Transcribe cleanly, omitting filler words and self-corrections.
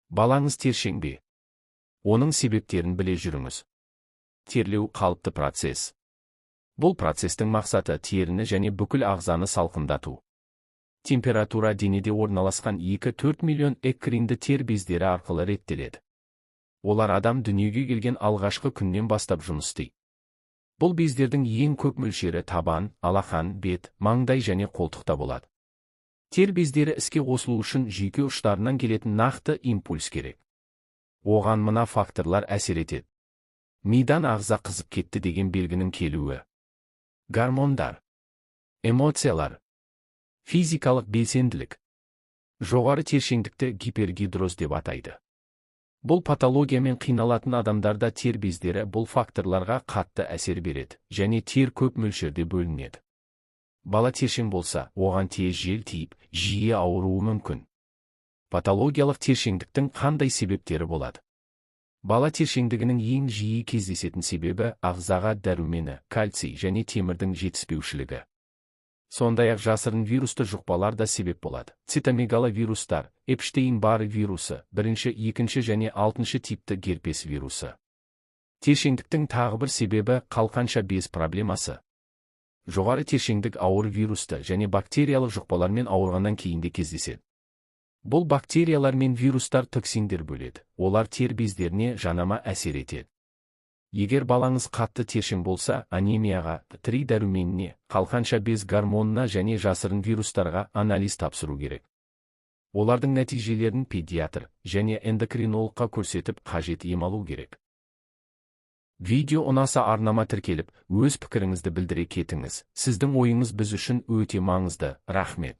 Балаңыз тершең бе? Оның себептерін біле жүріңіз. Терлеу қалыпты процесс. Бұл процестің мақсаты теріні және бүкіл ағзаны салқындату. Температура денеде орналасқан 2-4 миллион эккринді тер бездері арқылы реттеледі. Олар адам дүниеге келген алғашқы күннен бастап жұмыс істейді. Бұл бездердің ең көп мөлшері табан, алақан, бет, маңдай және қолтықта болады. Тер бездері іске қосылу үшін жүйке ұштарынан келетін нақты импульс керек. Оған мына факторлар әсер етеді. Мидан ағза қызып кетті деген белгінің келуі. Гормондар. Эмоциялар. Физикалық белсенділік. Жоғары тершеңдікті гипергидроз деп атайды. Бұл патологиямен қиналатын адамдарда тер бездері бұл факторларға қатты әсер береді, және тер көп мөлшерде бөлінеді. Бала тершең болса, оған тез жел тиіп, жиі ауыруы мүмкін. Патологиялық тершеңдіктің қандай себептері болады? Бала тершеңдігінің ең жиі кездесетін себебі ағзаға дәрумені, кальций және темірдің жетіспеушілігі. Сондай-ақ жасырын вирусты жұқпалар да себеп болады. Цитомегаловирустар, Эпштейн-Барр вирусы, 1, 2 және 6 типті герпес вирусы. Тершеңдіктің тағы бір себебі қалқанша без проблемасы. Жоғары тершеңдік ауыр вирусты және бактериялық жұқпалармен ауырғаннан кейінде кездеседі. Бұл бактериялар мен вирустар токсиндер бөледі. Олар тер бездеріне жанама әсер етеді. Егер балаңыз қатты тершең болса, анемияға, Т3 дәруменіне, қалқанша без гормонына және жасырын вирустарға анализ тапсыру керек. Олардың нәтижелерін педиатр және эндокринологқа көрсетіп қажет ем алу керек. Видео ұнаса арнама тіркеліп, өз пікіріңізді білдіре кетіңіз. Сіздің ойыңыз біз үшін өте маңызды. Рахмет.